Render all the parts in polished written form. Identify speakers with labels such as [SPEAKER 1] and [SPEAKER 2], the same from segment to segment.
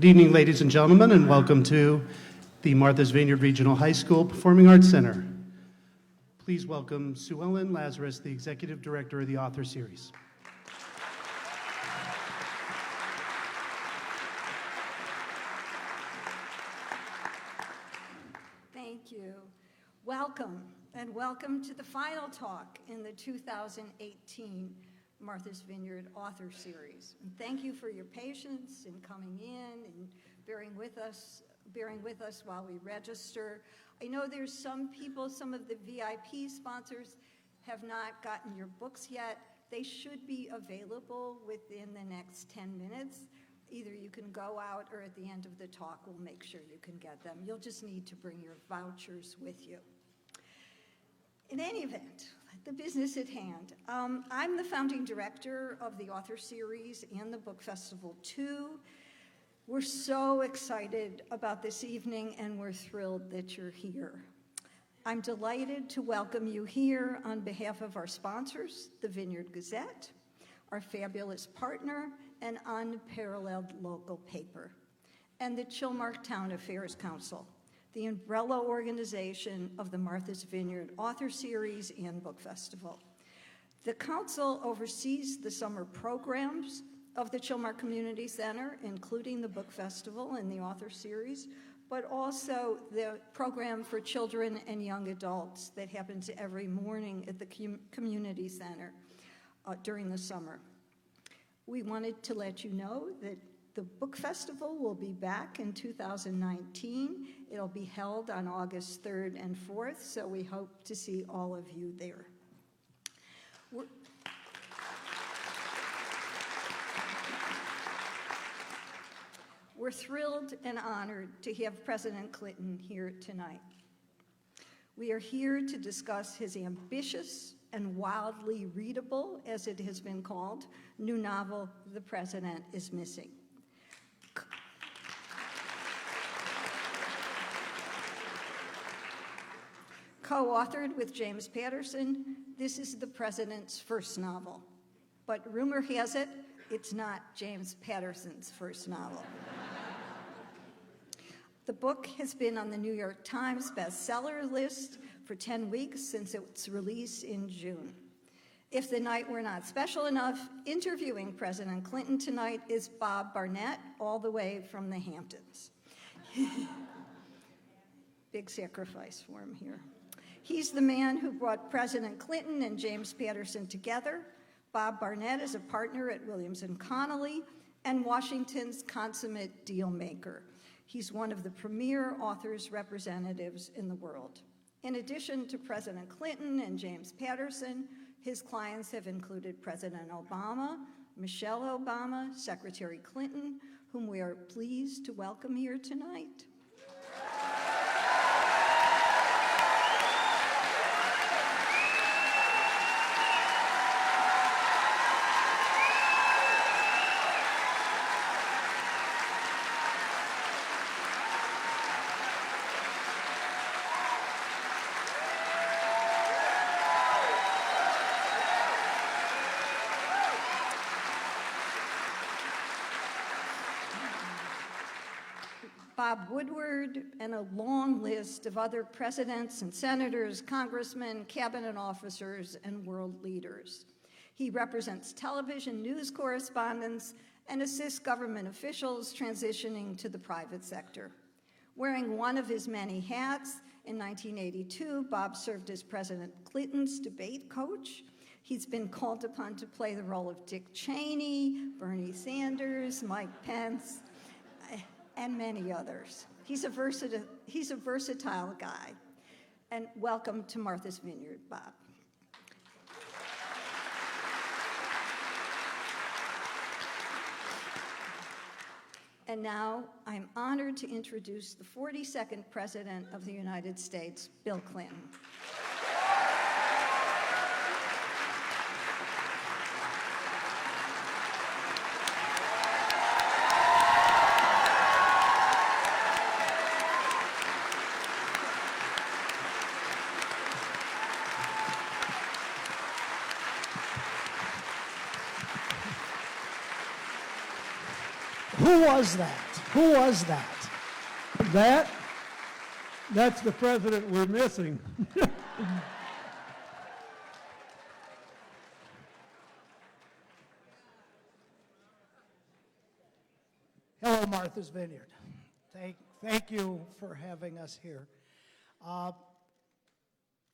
[SPEAKER 1] Good evening, ladies and gentlemen, and welcome to the Martha's Vineyard Regional High School Performing Arts Center. Please welcome Sue Ellen Lazarus, the Executive Director of the Author Series.
[SPEAKER 2] Thank you. Welcome, and welcome to the final talk in the 2018 Martha's Vineyard Author Series. And thank you for your patience in coming in and bearing with us while we register. I know there's some people, some of the VIP sponsors have not gotten your books yet. They should be available within the next 10 minutes. Either you can go out or at the end of the talk, we'll make sure you can get them. You'll just need to bring your vouchers with you. In any event, the business at hand. I'm the founding director of the Author Series and the Book Festival too. We're so excited about this evening and we're thrilled that you're here. I'm delighted to welcome you here on behalf of our sponsors, the Vineyard Gazette, our fabulous partner and unparalleled local paper, and the Chilmark Town Affairs Council, the umbrella organization of the Martha's Vineyard Author Series and Book Festival. The council oversees the summer programs of the Chilmark Community Center, including the Book Festival and the Author Series, but also the program for children and young adults that happens every morning at the Community Center during the summer. We wanted to let you know that the Book Festival will be back in 2019. It'll be held on August 3rd and 4th, so we hope to see all of you there. We're thrilled and honored to have President Clinton here tonight. We are here to discuss his ambitious and wildly readable, as it has been called, new novel, The President is Missing. Co-authored with James Patterson, this is the president's first novel. But rumor has it, it's not James Patterson's first novel. The book has been on the New York Times bestseller list for 10 weeks since its release in June. If the night were not special enough, interviewing President Clinton tonight is Bob Barnett, all the way from the Hamptons. Big sacrifice for him here. He's the man who brought President Clinton and James Patterson together. Bob Barnett is a partner at Williams & Connolly and Washington's consummate deal maker. He's one of the premier authors representatives in the world. In addition to President Clinton and James Patterson, his clients have included President Obama, Michelle Obama, Secretary Clinton, whom we are pleased to welcome here tonight. Bob Woodward, and a long list of other presidents and senators, congressmen, cabinet officers, and world leaders. He represents television news correspondents and assists government officials transitioning to the private sector. Wearing one of his many hats, in 1982, Bob served as President Clinton's debate coach. He's been called upon to play the role of Dick Cheney, Bernie Sanders, Mike Pence, and many others. He's a versatile guy. And welcome to Martha's Vineyard, Bob. And now I'm honored to introduce the 42nd President of the United States, Bill Clinton.
[SPEAKER 3] Who was that? Who was that?
[SPEAKER 4] That's the president we're missing.
[SPEAKER 3] Hello, Martha's Vineyard. Thank you for having us here.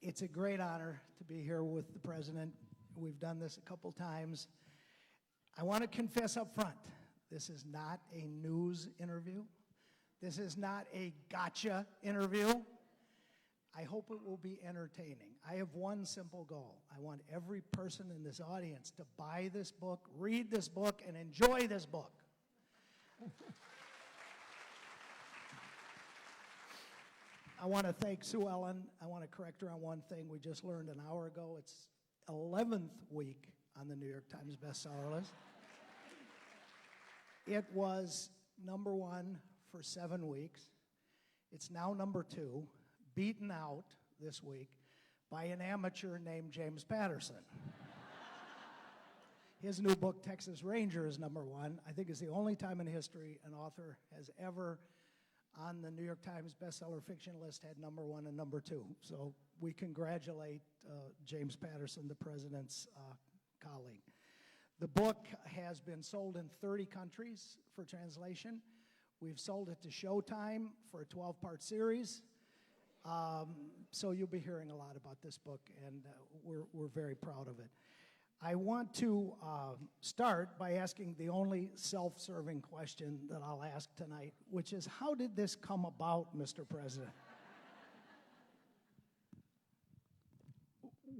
[SPEAKER 3] It's a great honor to be here with the president. We've done this a couple times. I want to confess up front, this is not a news interview. This is not a gotcha interview. I hope it will be entertaining. I have one simple goal. I want every person in this audience to buy this book, read this book, and enjoy this book. I want to thank Sue Ellen. I want to correct her on one thing we just learned an hour ago. It's 11th week on the New York Times bestseller list. It was #1 for 7 weeks. It's now #2, beaten out this week by an amateur named James Patterson. His new book, Texas Ranger, is #1. I think it's the only time in history an author has ever, on the New York Times bestseller fiction list, had #1 and #2. So we congratulate James Patterson, the president's colleague. The book has been sold in 30 countries for translation. We've sold it to Showtime for a 12-part series. So you'll be hearing a lot about this book, and we're very proud of it. I want to start by asking the only self-serving question that I'll ask tonight, which is, how did this come about, Mr. President?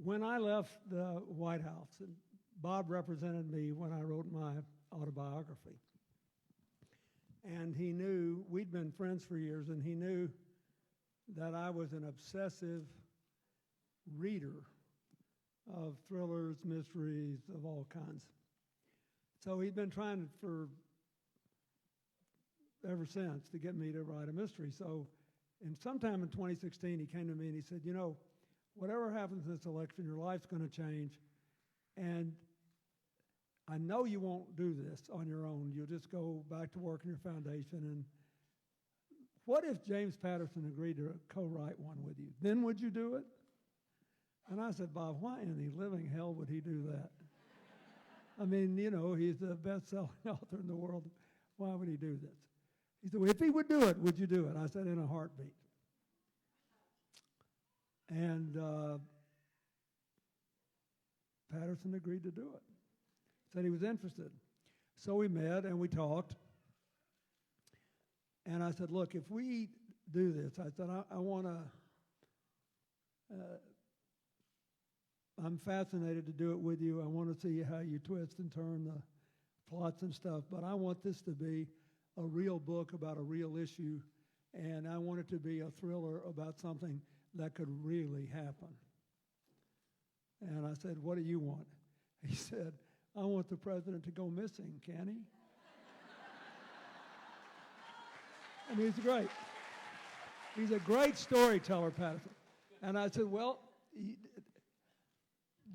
[SPEAKER 4] When I left the White House, and Bob represented me when I wrote my autobiography, and he knew, we'd been friends for years, and he knew that I was an obsessive reader of thrillers, mysteries, of all kinds. So he'd been trying for ever since to get me to write a mystery. So sometime in 2016, he came to me and he said, you know, whatever happens in this election, your life's going to change. And I know you won't do this on your own. You'll just go back to work in your foundation. And what if James Patterson agreed to co-write one with you? Then would you do it? And I said, Bob, why in the living hell would he do that? I mean, you know, he's the best-selling author in the world. Why would he do this? He said, well, if he would do it, would you do it? I said, in a heartbeat. And Patterson agreed to do it. Said he was interested. So we met and we talked. And I said, look, if we do this, I said, I want to, I'm fascinated to do it with you. I want to see how you twist and turn the plots and stuff, but I want this to be a real book about a real issue, and I want it to be a thriller about something that could really happen. And I said, what do you want? He said, I want the president to go missing, can he? I mean, he's great. He's a great storyteller, Patterson. And I said, well,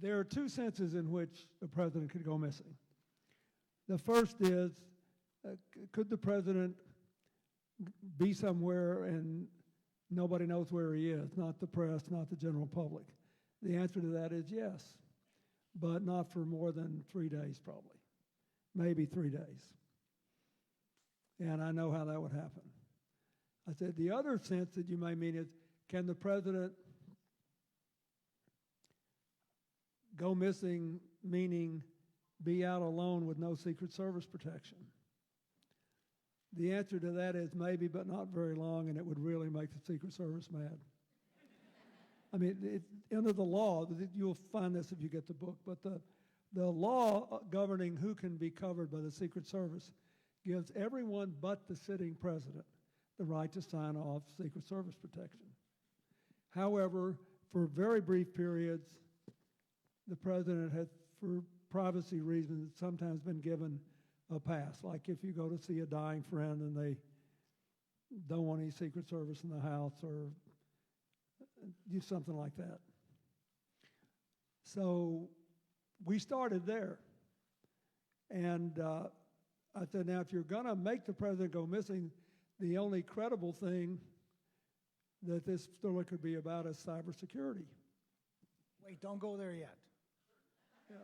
[SPEAKER 4] there are two senses in which the president could go missing. The first is, could the president be somewhere and nobody knows where he is, not the press, not the general public? The answer to that is yes, but not for more than 3 days probably, maybe 3 days. And I know how that would happen. I said, the other sense that you may mean is, can the president go missing, meaning be out alone with no Secret Service protection? The answer to that is maybe, but not very long, and it would really make the Secret Service mad. I mean, under the law, you'll find this if you get the book, but the law governing who can be covered by the Secret Service gives everyone but the sitting president the right to sign off Secret Service protection. However, for very brief periods, the president has, for privacy reasons, sometimes been given a pass. Like if you go to see a dying friend and they don't want any Secret Service in the house, or do something like that. So we started there. And I said, now, if you're going to make the president go missing, the only credible thing that this story could be about is cybersecurity.
[SPEAKER 3] Wait, don't go there yet.
[SPEAKER 4] Yeah.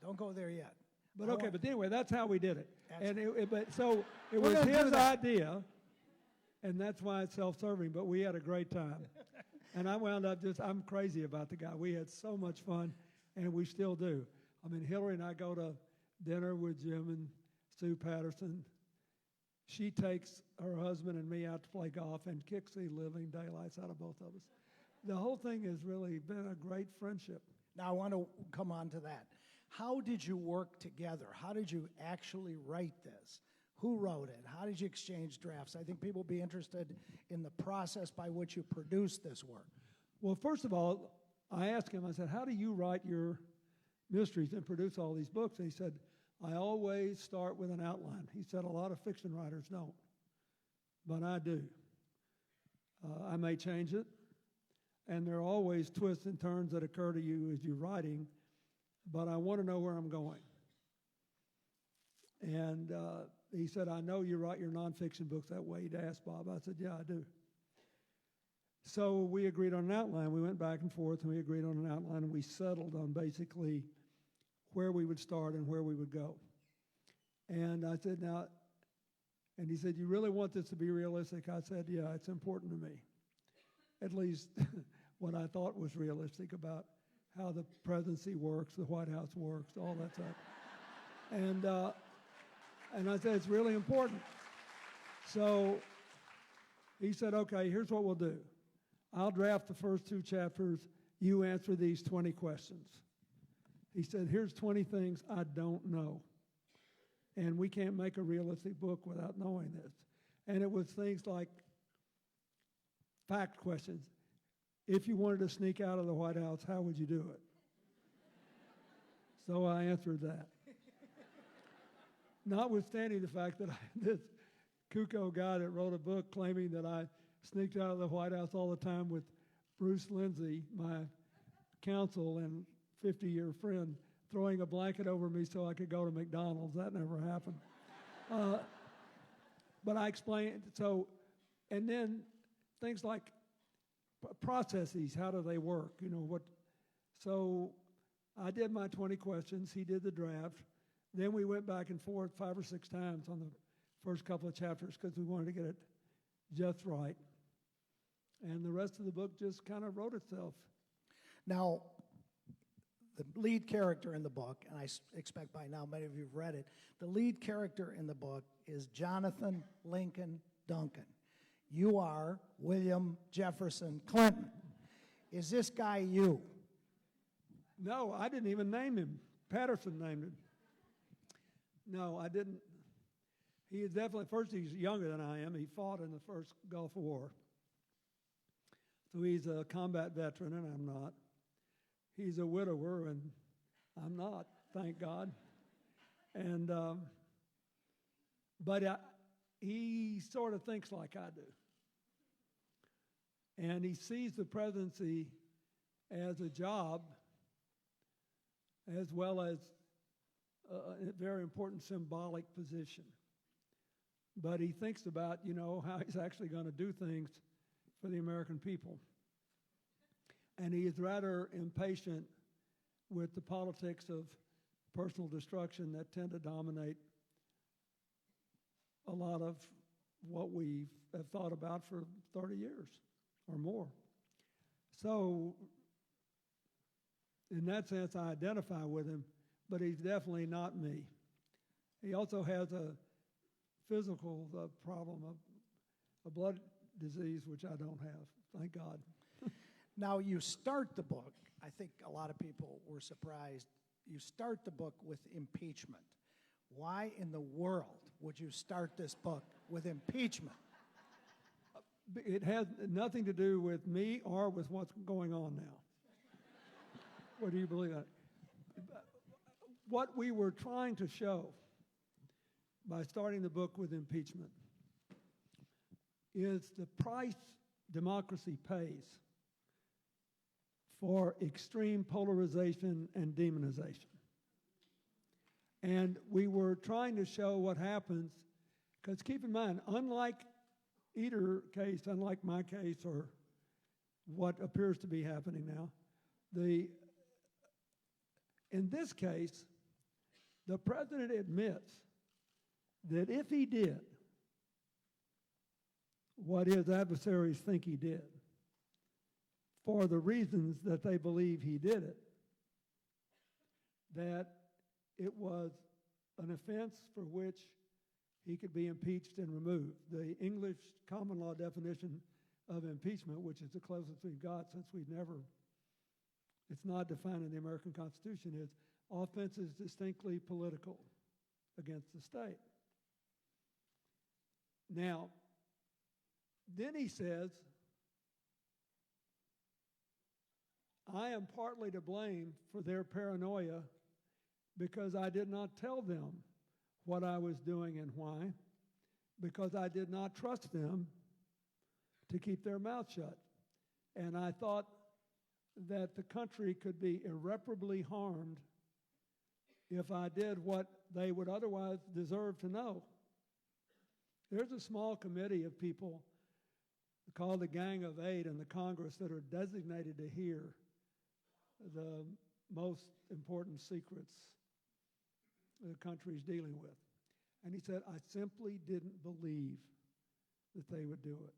[SPEAKER 3] Don't go there yet.
[SPEAKER 4] But okay, but anyway, that's how we did it. And so it
[SPEAKER 3] We're
[SPEAKER 4] was
[SPEAKER 3] gonna do
[SPEAKER 4] his
[SPEAKER 3] that.
[SPEAKER 4] idea, and that's why it's self-serving, but we had a great time. And I wound up I'm crazy about the guy. We had so much fun, and we still do. I mean, Hillary and I go to dinner with Jim and Sue Patterson. She takes her husband and me out to play golf and kicks the living daylights out of both of us. The whole thing has really been a great friendship.
[SPEAKER 3] Now, I want to come on to that. How did you work together? How did you actually write this? Who wrote it? How did you exchange drafts? I think people will be interested in the process by which you produced this work.
[SPEAKER 4] Well, first of all, I asked him, I said, how do you write your mysteries and produce all these books? And he said, I always start with an outline. He said, a lot of fiction writers don't, but I do. I may change it, and there are always twists and turns that occur to you as you're writing, but I want to know where I'm going. And he said, I know you write your nonfiction books that way. He'd asked Bob. I said, yeah, I do. So we agreed on an outline. We went back and forth, and we agreed on an outline, and we settled on basically where we would start and where we would go. And I said, now, and he said, you really want this to be realistic? I said, yeah, it's important to me. At least what I thought was realistic about how the presidency works, the White House works, all that stuff. And I said, it's really important. So he said, okay, here's what we'll do. I'll draft the first 2 chapters. You answer these 20 questions. He said, here's 20 things I don't know. And we can't make a realistic book without knowing this. And it was things like fact questions. If you wanted to sneak out of the White House, how would you do it? So I answered that. Notwithstanding the fact that this Kuko guy that wrote a book claiming that I sneaked out of the White House all the time with Bruce Lindsay, my counsel and 50-year friend, throwing a blanket over me so I could go to McDonald's. That never happened. But I explained, and then things like processes, how do they work? So I did my 20 questions, he did the draft. Then we went back and forth 5 or 6 times on the first couple of chapters because we wanted to get it just right. And the rest of the book just kind of wrote itself.
[SPEAKER 3] Now, the lead character in the book, and I expect by now many of you have read it, the lead character in the book is Jonathan Lincoln Duncan. You are William Jefferson Clinton. Is this guy you?
[SPEAKER 4] No, I didn't even name him. Patterson named him. No, I didn't. He is definitely, first, he's younger than I am. He fought in the first Gulf War. So he's a combat veteran, and I'm not. He's a widower, and I'm not, thank God. And, but he sort of thinks like I do. And he sees the presidency as a job as well as a very important symbolic position. But he thinks about, how he's actually going to do things for the American people. And he is rather impatient with the politics of personal destruction that tend to dominate a lot of what we have thought about for 30 years or more. So, in that sense, I identify with him, but he's definitely not me. He also has a physical problem, a blood disease, which I don't have, thank God.
[SPEAKER 3] Now, you start the book, I think a lot of people were surprised, you start the book with impeachment. Why in the world would you start this book with impeachment?
[SPEAKER 4] It has nothing to do with me or with what's going on now. What do you believe that? What we were trying to show by starting the book with impeachment is the price democracy pays for extreme polarization and demonization. And we were trying to show what happens, because keep in mind, unlike either case, unlike my case or what appears to be happening now, in this case, the president admits that if he did what his adversaries think he did, for the reasons that they believe he did it, that it was an offense for which he could be impeached and removed. The English common law definition of impeachment, which is the closest we've got since it's not defined in the American Constitution, is offenses distinctly political against the state. Now, then he says, I am partly to blame for their paranoia because I did not tell them what I was doing and why, because I did not trust them to keep their mouth shut. And I thought that the country could be irreparably harmed if I did what they would otherwise deserve to know. There's a small committee of people called the Gang of Eight in the Congress that are designated to hear the most important secrets the country's dealing with. And he said, I simply didn't believe that they would do it.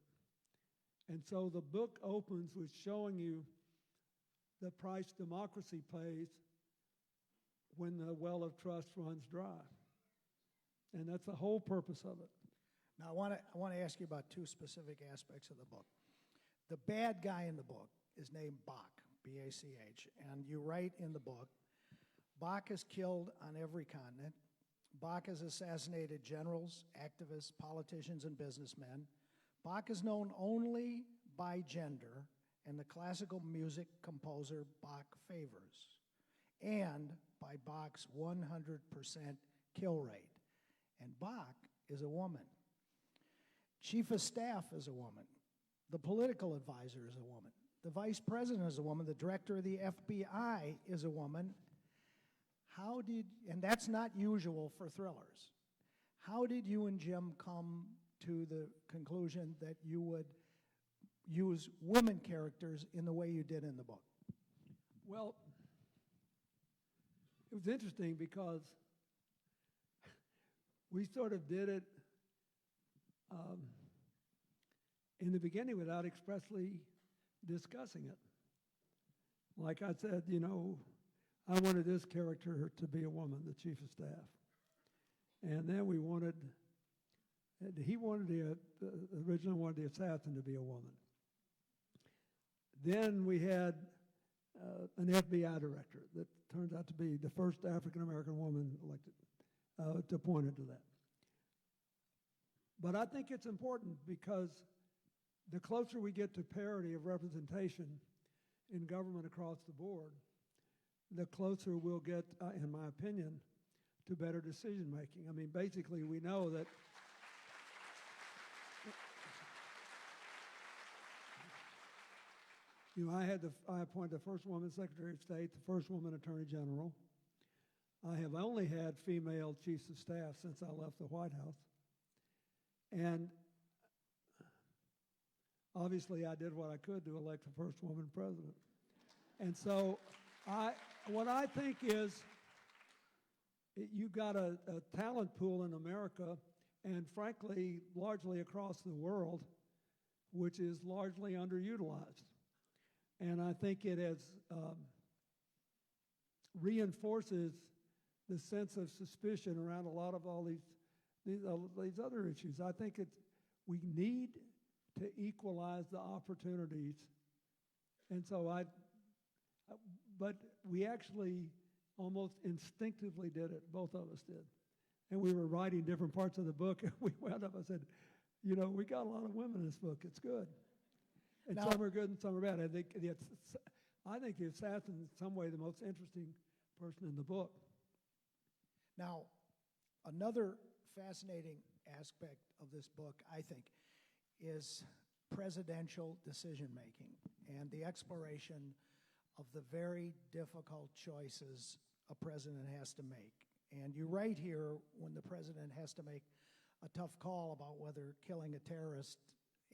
[SPEAKER 4] And so the book opens with showing you the price democracy pays when the well of trust runs dry. And that's the whole purpose of it.
[SPEAKER 3] Now, I want to ask you about two specific aspects of the book. The bad guy in the book is named Bach, B-A-C-H, and you write in the book, Bach is killed on every continent. Bach has assassinated generals, activists, politicians, and businessmen. Bach is known only by gender and the classical music composer Bach favors, and by Bach's 100% kill rate. And Bach is a woman. Chief of staff is a woman. The political advisor is a woman. The vice president is a woman. The director of the FBI is a woman. And that's not usual for thrillers. How did you and Jim come to the conclusion that you would use women characters in the way you did in the book?
[SPEAKER 4] Well, it was interesting because we sort of did it in the beginning without expressly discussing it. Like I said, I wanted this character to be a woman, the chief of staff. And then originally wanted the assassin to be a woman. Then we had an FBI director that turns out to be the first African-American woman elected, appointed to that. But I think it's important because the closer we get to parity of representation in government across the board, the closer we'll get, in my opinion, to better decision making. I mean, basically, we know that I appointed the first woman Secretary of State, the first woman Attorney General. I have only had female chiefs of staff since I left the White House. And obviously, I did what I could to elect the first woman president. And so what I think is you've got a talent pool in America and, frankly, largely across the world, which is largely underutilized. And I think it has reinforces the sense of suspicion around a lot of all these other issues. I think we need to equalize the opportunities. And so but we actually almost instinctively did it. Both of us did. And we were writing different parts of the book, and we wound up, I said, we got a lot of women in this book. It's good. And some are good and some are bad. I think the assassin is in some way the most interesting person in the book.
[SPEAKER 3] Now, another fascinating aspect of this book, I think, is presidential decision-making and the exploration of the very difficult choices a president has to make. And you write here, when the president has to make a tough call about whether killing a terrorist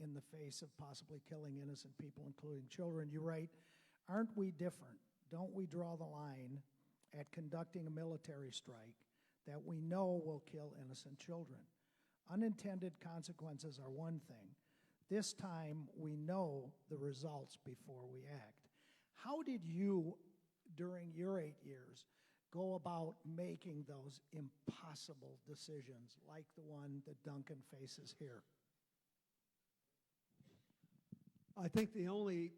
[SPEAKER 3] in the face of possibly killing innocent people, including children, you write, "Aren't we different? Don't we draw the line at conducting a military strike that we know will kill innocent children? Unintended consequences are one thing. This time we know the results before we act." How did you, during your 8 years, go about making those impossible decisions like the one that Duncan faces here?
[SPEAKER 4] I think the only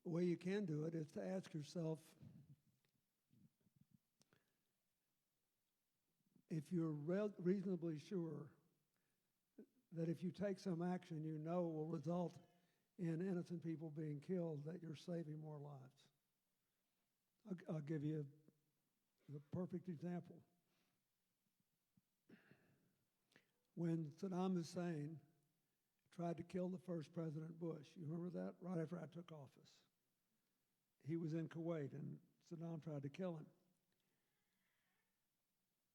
[SPEAKER 4] way you can do it is to ask yourself, if you're reasonably sure that if you take some action you know will result in innocent people being killed, that you're saving more lives. I'll give you the perfect example. When Saddam Hussein tried to kill the first President Bush, you remember that? Right after I took office. He was in Kuwait and Saddam tried to kill him.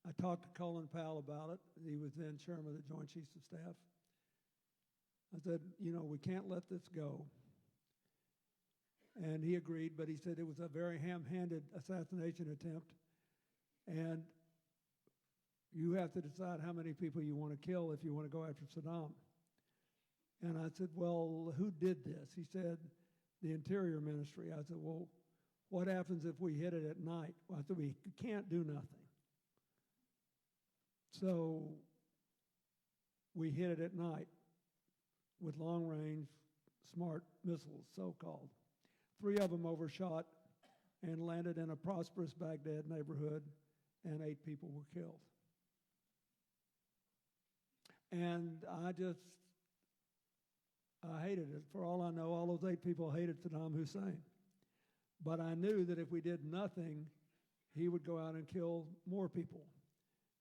[SPEAKER 4] I talked to Colin Powell about it. He was then chairman of the Joint Chiefs of Staff. I said, we can't let this go. And he agreed, but he said it was a very ham-handed assassination attempt, and you have to decide how many people you want to kill if you want to go after Saddam. And I said, well, who did this? He said, the Interior Ministry. I said, well, what happens if we hit it at night? Well, I said, we can't do nothing. So we hit it at night with long-range smart missiles, so-called. 3 of them overshot and landed in a prosperous Baghdad neighborhood, and 8 people were killed. And I hated it. For all I know, all those 8 people hated Saddam Hussein. But I knew that if we did nothing, he would go out and kill more people.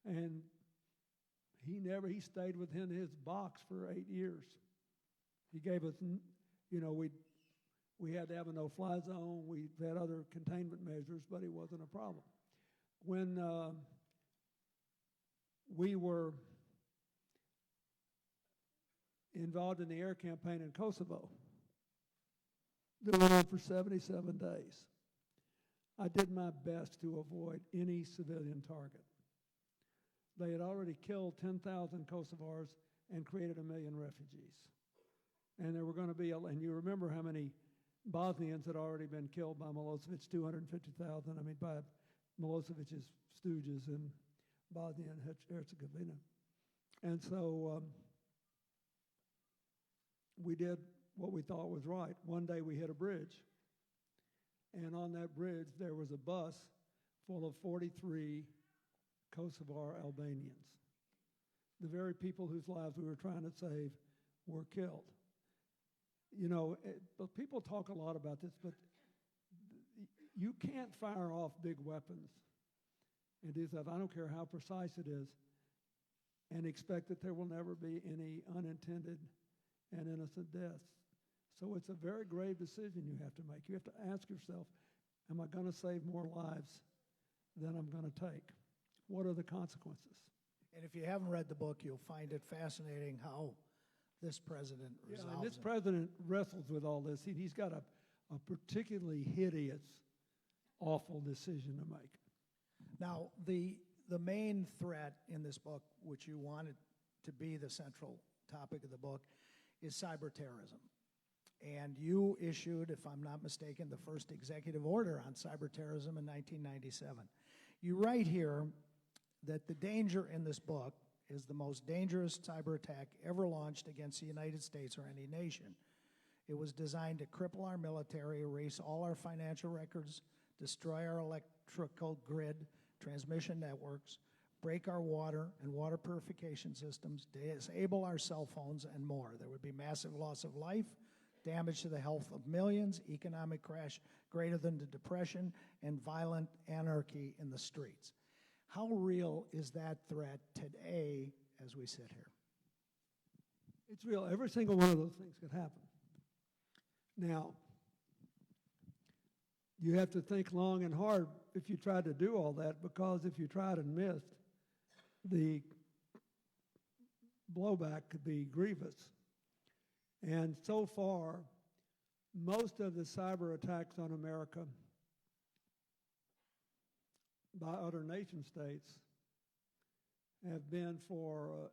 [SPEAKER 4] And he stayed within his box for 8 years. He gave us, we had to have a no-fly zone. We had other containment measures, but it wasn't a problem. When we were involved in the air campaign in Kosovo, that went on for 77 days. I did my best to avoid any civilian target. They had already killed 10,000 Kosovars and created 1 million refugees. And there were going to be, and you remember how many Bosnians had already been killed by Milosevic, 250,000, by Milosevic's stooges in Bosnia and Herzegovina. And so we did what we thought was right. One day we hit a bridge, and on that bridge there was a bus full of 43 Kosovar Albanians. The very people whose lives we were trying to save were killed. But people talk a lot about this, but you can't fire off big weapons and do stuff, I don't care how precise it is, and expect that there will never be any unintended and innocent deaths. So it's a very grave decision you have to make. You have to ask yourself, am I going to save more lives than I'm going to take? What are the consequences?
[SPEAKER 3] And if you haven't read the book, you'll find it fascinating how this president resolves
[SPEAKER 4] and this
[SPEAKER 3] it.
[SPEAKER 4] president wrestles with all this. He's got a particularly hideous, awful decision to make.
[SPEAKER 3] Now, the main threat in this book, which you wanted to be the central topic of the book, is cyber terrorism. And you issued, if I'm not mistaken, the first executive order on cyber terrorism in 1997. You write here that the danger in this book is the most dangerous cyber attack ever launched against the United States or any nation. It was designed to cripple our military, erase all our financial records, destroy our electrical grid, transmission networks, break our water and water purification systems, disable our cell phones, and more. There would be massive loss of life, damage to the health of millions, economic crash greater than the Depression, and violent anarchy in the streets. How real is that threat today as we sit here?
[SPEAKER 4] It's real. Every single one of those things could happen. Now, you have to think long and hard if you tried to do all that, because if you tried and missed, the blowback could be grievous. And so far, most of the cyber attacks on America by other nation states have been for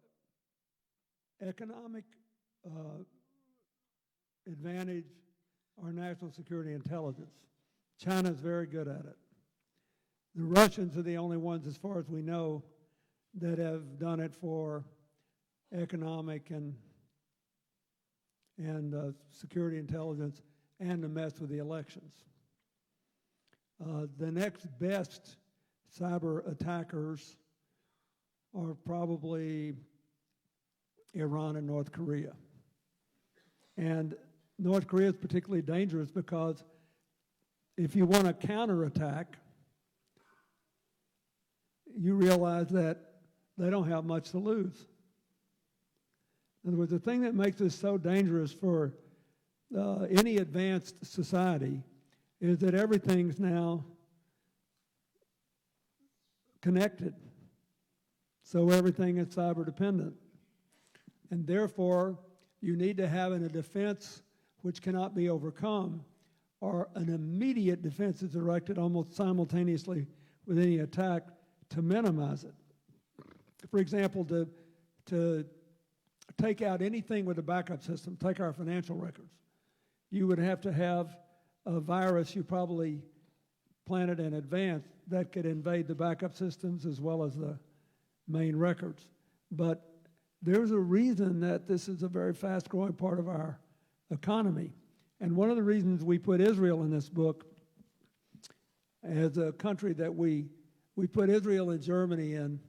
[SPEAKER 4] economic advantage or national security intelligence. China's very good at it. The Russians are the only ones, as far as we know, that have done it for economic and security intelligence and to mess with the elections. The next best cyber attackers are probably Iran and North Korea. And North Korea is particularly dangerous because if you want to counterattack, you realize that they don't have much to lose. In other words, the thing that makes this so dangerous for any advanced society is that everything's now connected. So everything is cyber dependent. And therefore, you need to have a defense which cannot be overcome, or an immediate defense is erected almost simultaneously with any attack to minimize it. For example, to take out anything with a backup system, take our financial records, you would have to have a virus you probably planted in advance that could invade the backup systems as well as the main records. But there's a reason that this is a very fast-growing part of our economy. And one of the reasons we put Israel in this book as a country that we put Israel and Germany in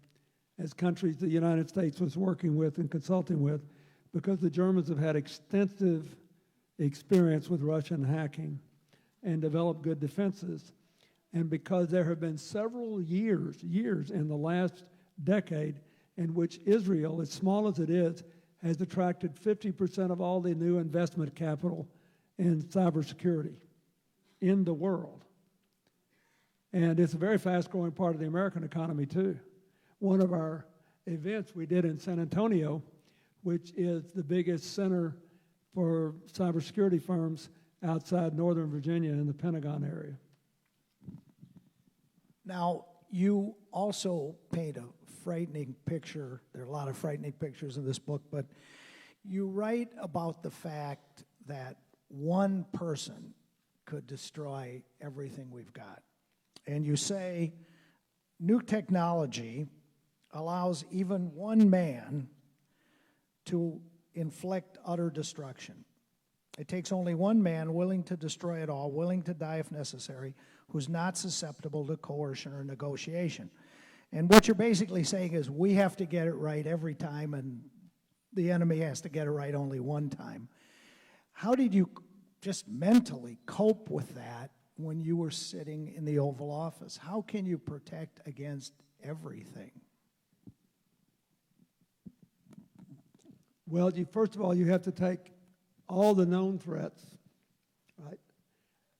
[SPEAKER 4] as countries the United States was working with and consulting with, because the Germans have had extensive experience with Russian hacking and developed good defenses. And because there have been several years in the last decade in which Israel, as small as it is, has attracted 50% of all the new investment capital in cybersecurity in the world. And it's a very fast-growing part of the American economy, too. One of our events we did in San Antonio, which is the biggest center for cybersecurity firms outside Northern Virginia in the Pentagon area.
[SPEAKER 3] Now, you also paint a frightening picture. There are a lot of frightening pictures in this book, but you write about the fact that one person could destroy everything we've got. And you say, new technology allows even one man to inflict utter destruction. It takes only one man willing to destroy it all, willing to die if necessary, who's not susceptible to coercion or negotiation. And what you're basically saying is we have to get it right every time, and the enemy has to get it right only one time. How did you just mentally cope with that when you were sitting in the Oval Office? How can you protect against everything?
[SPEAKER 4] Well, first of all, you have to take all the known threats, right,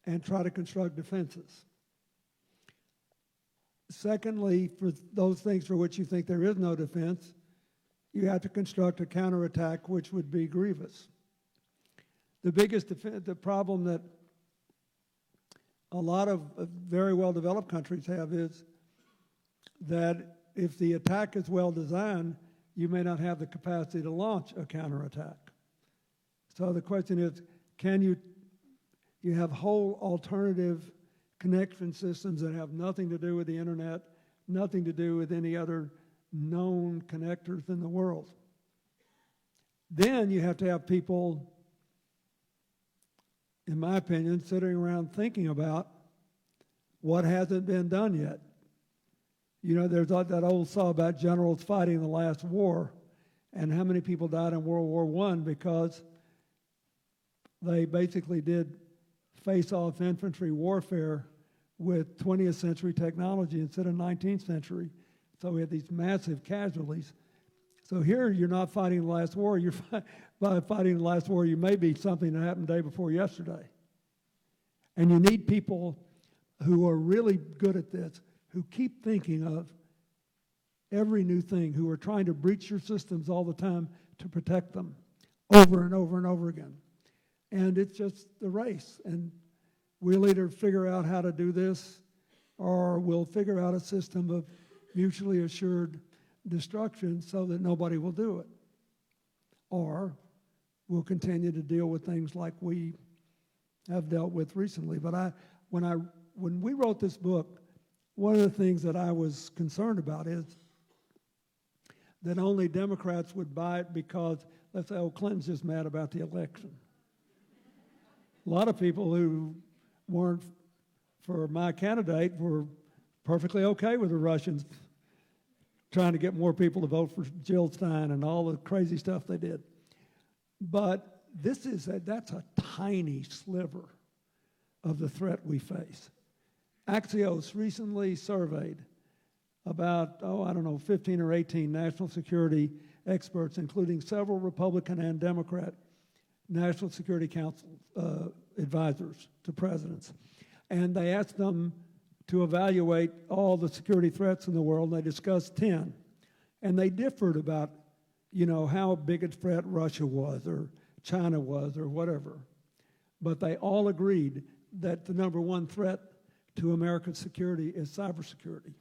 [SPEAKER 4] and try to construct defenses. Secondly, for those things for which you think there is no defense, you have to construct a counterattack which would be grievous. The problem that a lot of very well-developed countries have is that if the attack is well designed, you may not have the capacity to launch a counterattack. So the question is, can you have whole alternative connection systems that have nothing to do with the internet, nothing to do with any other known connectors in the world? Then you have to have people, in my opinion, sitting around thinking about what hasn't been done yet. You know, there's that old saw about generals fighting the last war, and how many people died in World War I because they basically did face-off infantry warfare with 20th century technology instead of 19th century. So we had these massive casualties. So here you're not fighting the last war. By fighting the last war, you may be something that happened the day before yesterday. And you need people who are really good at this, who keep thinking of every new thing, who are trying to breach your systems all the time to protect them over and over and over again. And it's just the race. And we'll either figure out how to do this, or we'll figure out a system of mutually assured destruction so that nobody will do it. Or we'll continue to deal with things like we have dealt with recently. But when we wrote this book, one of the things that I was concerned about is that only Democrats would buy it because, let's say, Clinton's just mad about the election. A lot of people who weren't for my candidate were perfectly okay with the Russians trying to get more people to vote for Jill Stein and all the crazy stuff they did. But that's a tiny sliver of the threat we face. Axios recently surveyed about, 15 or 18 national security experts, including several Republican and Democrat National Security Council advisors to presidents. And they asked them to evaluate all the security threats in the world, and they discussed 10. And they differed about, how big a threat Russia was or China was or whatever. But they all agreed that the number one threat to American security is cybersecurity.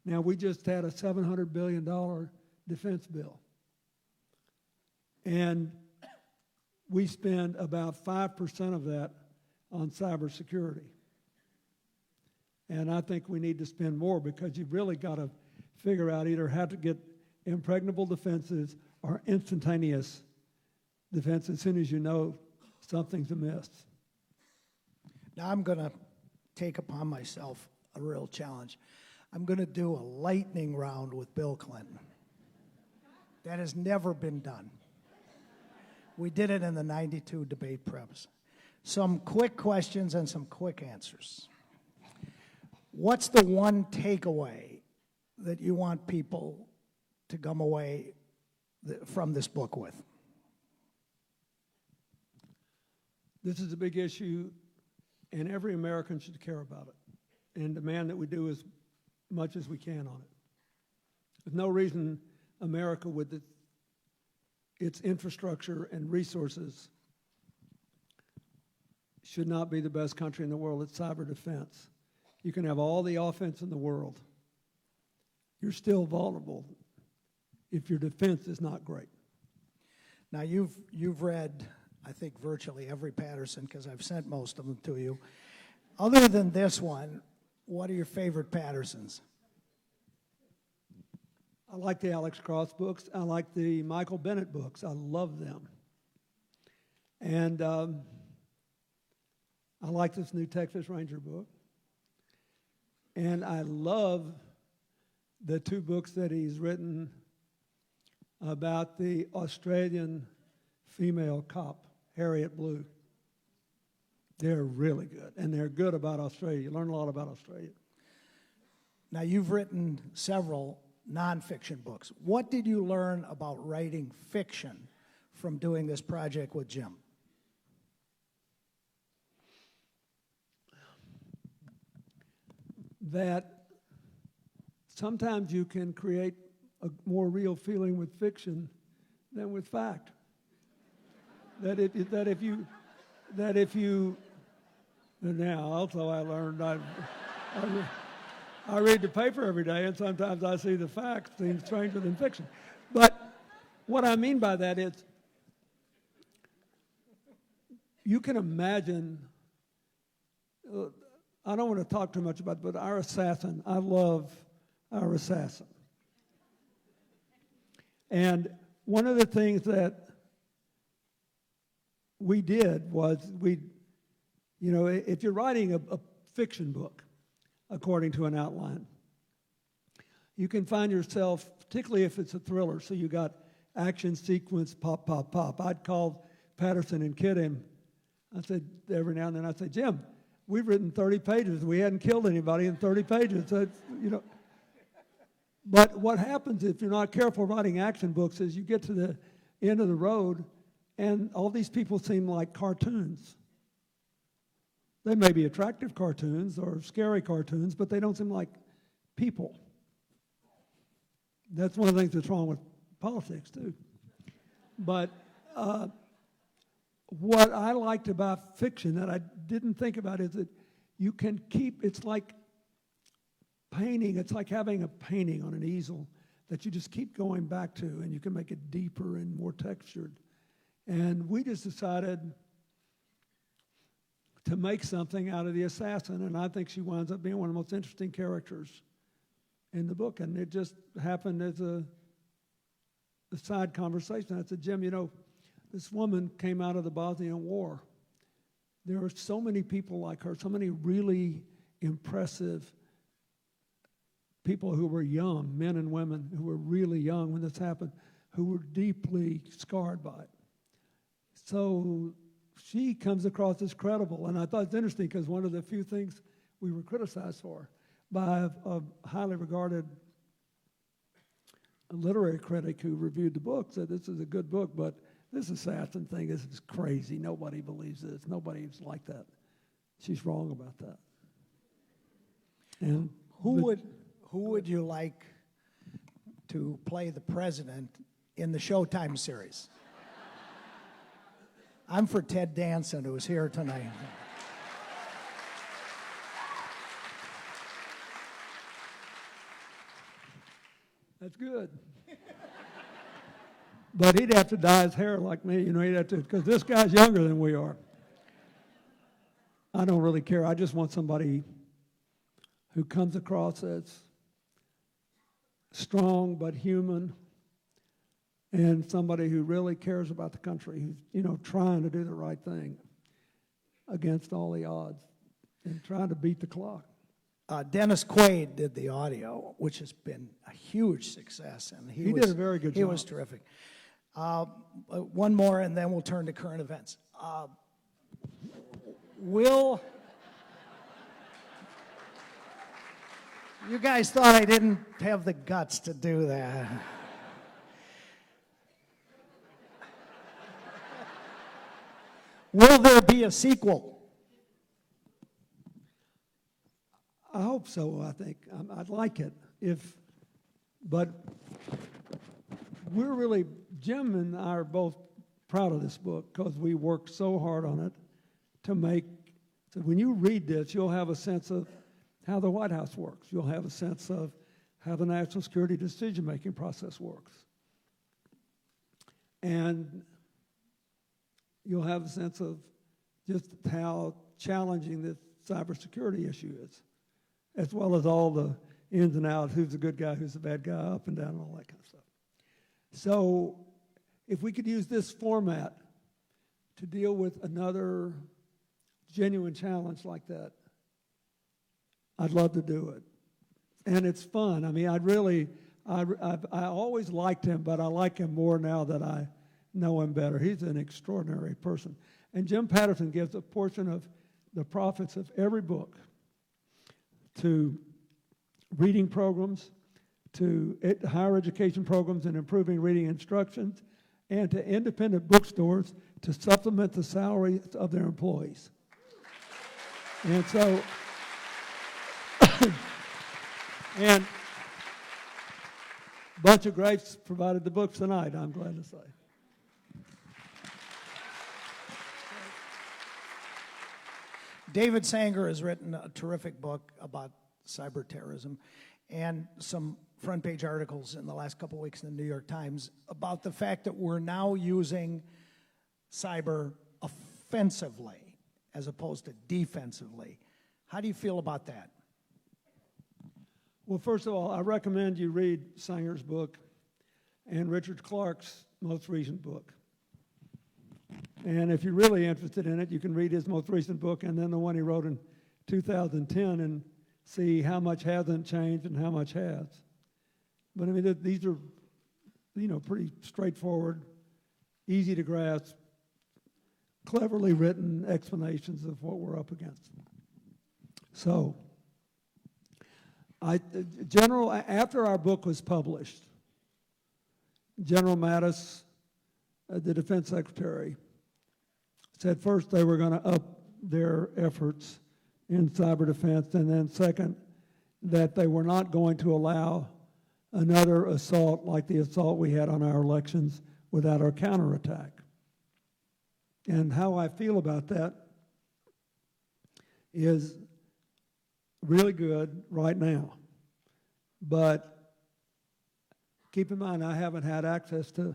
[SPEAKER 4] Now, we just had a $700 billion defense bill. And we spend about 5% of that on cybersecurity. And I think we need to spend more, because you've really got to figure out either how to get impregnable defenses or instantaneous defense as soon as you know something's amiss.
[SPEAKER 3] Now I'm going to take upon myself a real challenge. I'm going to do a lightning round with Bill Clinton. That has never been done. We did it in the 92 debate preps. Some quick questions and some quick answers. What's the one takeaway that you want people to come away from this book with?
[SPEAKER 4] This is a big issue, and every American should care about it and demand that we do as much as we can on it. There's no reason America, with its infrastructure and resources, should not be the best country in the world at cyber defense. You can have all the offense in the world. You're still vulnerable if your defense is not great.
[SPEAKER 3] Now, you've read, I think, virtually every Patterson, because I've sent most of them to you. Other than this one, what are your favorite Pattersons?
[SPEAKER 4] I like the Alex Cross books. I like the Michael Bennett books. I love them. And I like this new Texas Ranger book. And I love the two books that he's written about the Australian female cop, Harriet Blue. They're really good, and they're good about Australia. You learn a lot about Australia.
[SPEAKER 3] Now, you've written several nonfiction books. What did you learn about writing fiction from doing this project with Jim?
[SPEAKER 4] That sometimes you can create a more real feeling with fiction than with fact. That if you now also I learned I read the paper every day, and sometimes I see the facts seem stranger than fiction. But what I mean by that is, you can imagine. I don't want to talk too much about it, but our assassin, I love our assassin. And one of the things that we did was if you're writing a fiction book, according to an outline, you can find yourself, particularly if it's a thriller, so you got action sequence, pop, pop, pop. I'd call Patterson and kid him. I said, every now and then, I said, Jim, we've written 30 pages. We hadn't killed anybody in 30 pages. So But what happens if you're not careful writing action books is you get to the end of the road and all these people seem like cartoons. They may be attractive cartoons or scary cartoons, but they don't seem like people. That's one of the things that's wrong with politics, too. But what I liked about fiction that I didn't think about is that you can keep, it's like painting, it's like having a painting on an easel that you just keep going back to, and you can make it deeper and more textured. And we just decided to make something out of the assassin, and I think she winds up being one of the most interesting characters in the book. And it just happened as a side conversation. I said, Jim, you know, this woman came out of the Bosnian War. There are so many people like her, so many really impressive people who were young, men and women who were really young when this happened, who were deeply scarred by it. So she comes across as credible, and I thought it's interesting because one of the few things we were criticized for by a highly regarded literary critic who reviewed the book said this is a good book, but this assassin thing is crazy. Nobody believes this. Nobody's like that. She's wrong about that. And
[SPEAKER 3] Who would you like to play the president in the Showtime series? I'm for Ted Danson, who's here tonight.
[SPEAKER 4] That's good. But he'd have to dye his hair like me, you know, he'd have to, because this guy's younger than we are. I don't really care. I just want somebody who comes across as strong but human, and somebody who really cares about the country, who's, you know, trying to do the right thing against all the odds and trying to beat the clock.
[SPEAKER 3] Dennis Quaid did the audio, which has been a huge success, and
[SPEAKER 4] He did a very good job.
[SPEAKER 3] He was terrific. One more, and then we'll turn to current events. You guys thought I didn't have the guts to do that. Will there be a sequel?
[SPEAKER 4] I hope so, I think. I'd like it. But we're really, Jim and I are both proud of this book because we worked so hard on it to make, so when you read this, you'll have a sense of how the White House works. You'll have a sense of how the national security decision-making process works. And you'll have a sense of just how challenging this cybersecurity issue is, as well as all the ins and outs, who's the good guy, who's the bad guy, up and down, and all that kind of stuff. So if we could use this format to deal with another genuine challenge like that, I'd love to do it. And it's fun. I mean, I always liked him, but I like him more now that I know him better. He's an extraordinary person. And Jim Patterson gives a portion of the profits of every book to reading programs, to higher education programs and improving reading instructions, and to independent bookstores to supplement the salaries of their employees. And so, and a bunch of greats provided the books tonight, I'm glad to say.
[SPEAKER 3] David Sanger has written a terrific book about cyber terrorism and some front page articles in the last couple of weeks in the New York Times about the fact that we're now using cyber offensively as opposed to defensively. How do you feel about that?
[SPEAKER 4] Well, first of all, I recommend you read Sanger's book and Richard Clark's most recent book. And if you're really interested in it, you can read his most recent book and then the one he wrote in 2010 and see how much hasn't changed and how much has. But I mean, these are, you know, pretty straightforward, easy to grasp, cleverly written explanations of what we're up against. So, after our book was published, General Mattis, the Defense Secretary, said first they were going to up their efforts in cyber defense, and then second, that they were not going to allow another assault like the assault we had on our elections without our counterattack. And how I feel about that is really good right now. But keep in mind, I haven't had access to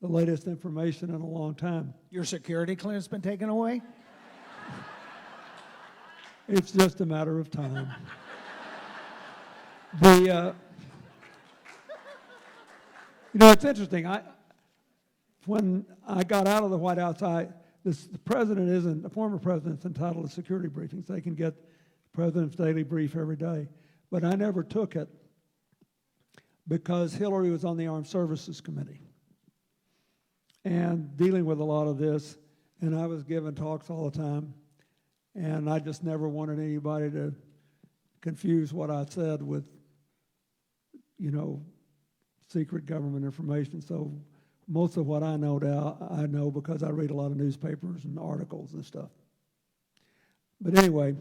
[SPEAKER 4] the latest information in a long time.
[SPEAKER 3] Your security clearance been taken away?
[SPEAKER 4] It's just a matter of time. It's interesting. When I got out of the White House, the president isn't, the former president's entitled to security briefings. They can get the president's daily brief every day. But I never took it because Hillary was on the Armed Services Committee and dealing with a lot of this, and I was giving talks all the time, and I just never wanted anybody to confuse what I said with, secret government information. So most of what I know now, I know because I read a lot of newspapers and articles and stuff. But anyway,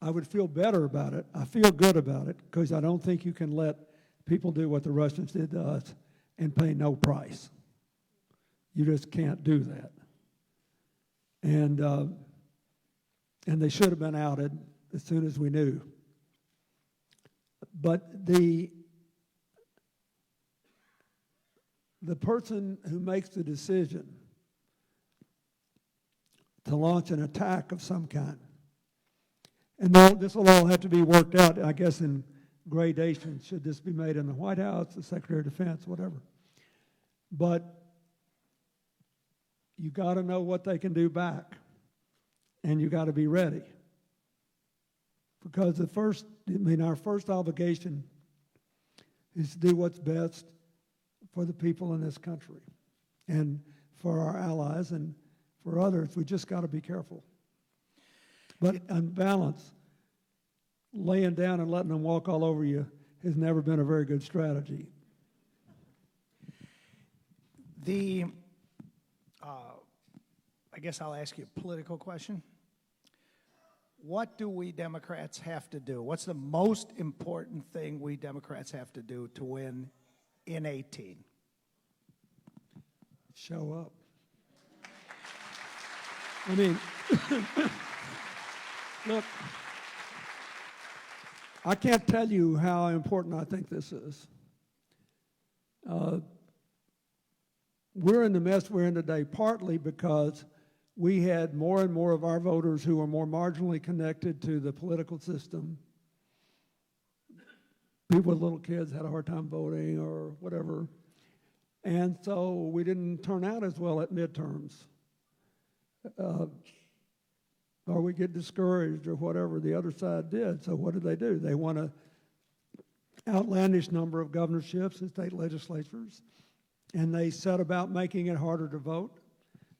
[SPEAKER 4] I would feel better about it. I feel good about it because I don't think you can let people do what the Russians did to us and pay no price. You just can't do that. And they should have been outed as soon as we knew. But the person who makes the decision to launch an attack of some kind, and this will all have to be worked out, I guess, in gradation. Should this be made in the White House, the Secretary of Defense, whatever. But you got to know what they can do back, and you got to be ready. Because our first obligation is to do what's best for the people in this country and for our allies and for others. We just got to be careful. But on balance, laying down and letting them walk all over you has never been a very good strategy.
[SPEAKER 3] I guess I'll ask you a political question. What do we Democrats have to do? What's the most important thing we Democrats have to do to win in 2018?
[SPEAKER 4] Show up. I mean, look, I can't tell you how important I think this is. We're in the mess we're in today partly because we had more and more of our voters who were more marginally connected to the political system. People with little kids had a hard time voting or whatever. And so we didn't turn out as well at midterms. Or we get discouraged or whatever the other side did. So what did? They won an outlandish number of governorships and state legislatures. And they set about making it harder to vote.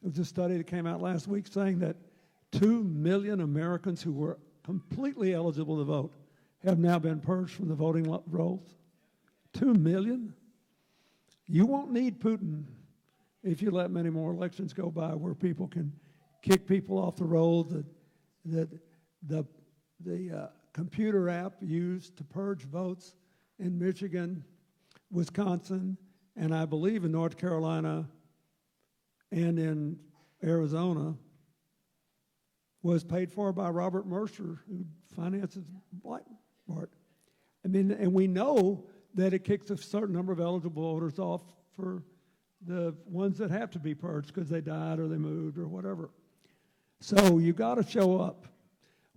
[SPEAKER 4] There was a study that came out last week saying that 2 million Americans who were completely eligible to vote have now been purged from the voting rolls. 2 million? You won't need Putin if you let many more elections go by where people can kick people off the rolls. The computer app used to purge votes in Michigan, Wisconsin, and I believe in North Carolina and in Arizona was paid for by Robert Mercer, who finances Breitbart. I mean, and we know that it kicks a certain number of eligible voters off for the ones that have to be purged because they died or they moved or whatever. So you got to show up.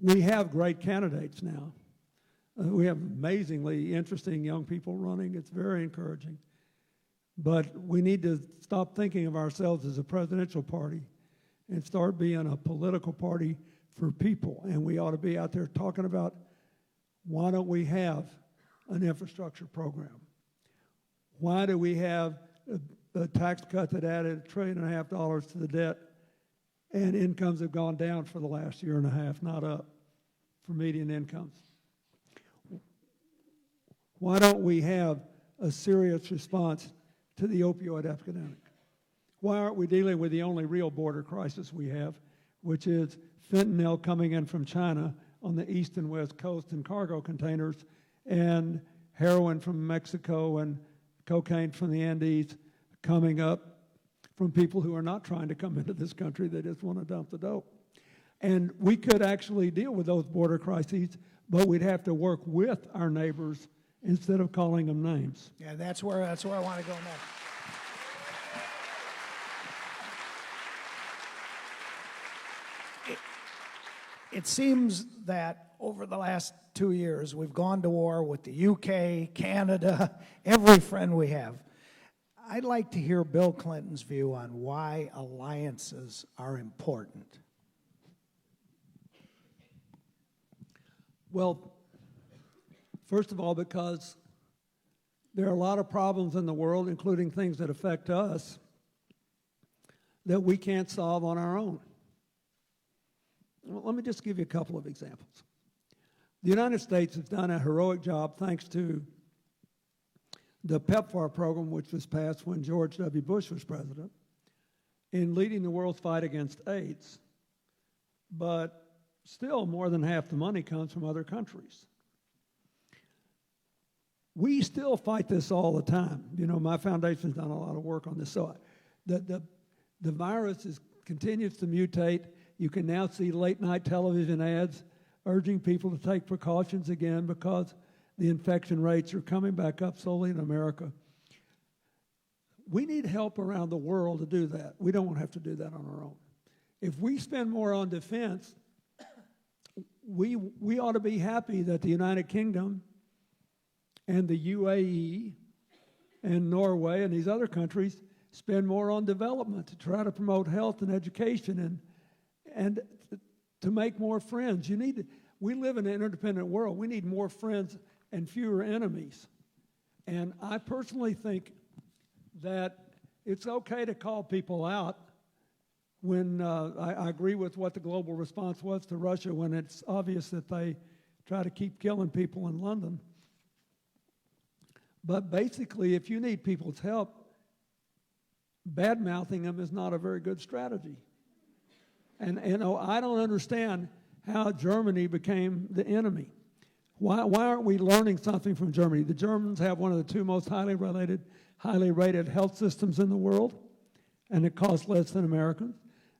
[SPEAKER 4] We have great candidates now. We have amazingly interesting young people running. It's very encouraging. But we need to stop thinking of ourselves as a presidential party and start being a political party for people. And we ought to be out there talking about why don't we have an infrastructure program? Why do we have a tax cut that added $1.5 trillion to the debt and incomes have gone down for the last year and a half, not up for median incomes? Why don't we have a serious response to the opioid epidemic? Why aren't we dealing with the only real border crisis we have, which is fentanyl coming in from China on the east and west coast in cargo containers, and heroin from Mexico and cocaine from the Andes coming up from people who are not trying to come into this country, they just want to dump the dope. And we could actually deal with those border crises, but we'd have to work with our neighbors instead of calling them names.
[SPEAKER 3] Yeah, that's where I want to go next. It seems that over the last 2 years, we've gone to war with the UK, Canada, every friend we have. I'd like to hear Bill Clinton's view on why alliances are important.
[SPEAKER 4] Well, first of all, because there are a lot of problems in the world, including things that affect us, that we can't solve on our own. Well, let me just give you a couple of examples. The United States has done a heroic job thanks to the PEPFAR program, which was passed when George W. Bush was president, in leading the world's fight against AIDS. But still, more than half the money comes from other countries. We still fight this all the time. You know, my foundation's done a lot of work on this. So the virus continues to mutate. You can now see late-night television ads urging people to take precautions again because the infection rates are coming back up slowly in America. We need help around the world to do that. We don't have to do that on our own. If we spend more on defense, we ought to be happy that the United Kingdom and the UAE and Norway and these other countries spend more on development to try to promote health and education and to make more friends. We live in an interdependent world. We need more friends and fewer enemies. And I personally think that it's okay to call people out when I agree with what the global response was to Russia when it's obvious that they try to keep killing people in London. But basically, if you need people's help, bad-mouthing them is not a very good strategy. And you know, I don't understand how Germany became the enemy. Why aren't we learning something from Germany? The Germans have one of the two most highly rated health systems in the world, and it costs less than Americans.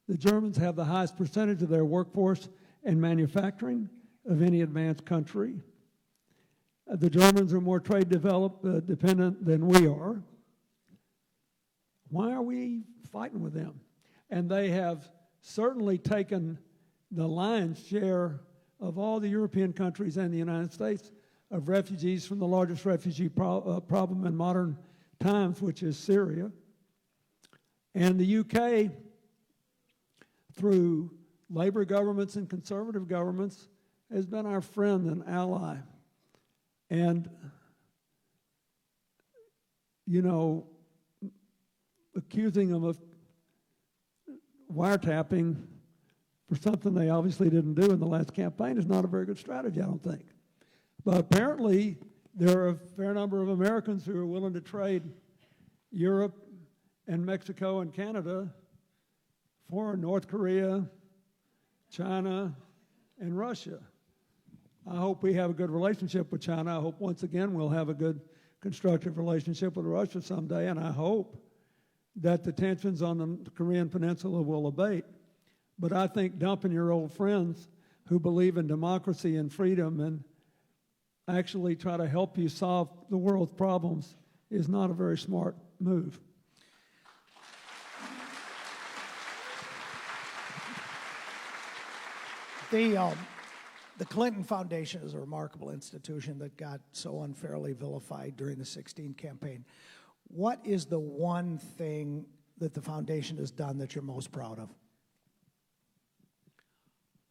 [SPEAKER 4] The Germans have the highest percentage of their workforce in manufacturing of any advanced country. The Germans are more trade dependent than we are. Why are we fighting with them? And they have certainly taken the lion's share of all the European countries and the United States of refugees from the largest refugee problem in modern times, which is Syria. And the UK, through labor governments and conservative governments, has been our friend and ally. And, you know, accusing them of wiretapping for something they obviously didn't do in the last campaign is not a very good strategy, I don't think. But apparently, there are a fair number of Americans who are willing to trade Europe and Mexico and Canada for North Korea, China, and Russia. I hope we have a good relationship with China. I hope once again we'll have a good constructive relationship with Russia someday, and I hope that the tensions on the Korean Peninsula will abate. But I think dumping your old friends who believe in democracy and freedom and actually try to help you solve the world's problems is not a very smart move.
[SPEAKER 3] The Clinton Foundation is a remarkable institution that got so unfairly vilified during the 2016 campaign. What is the one thing that the foundation has done that you're most proud of?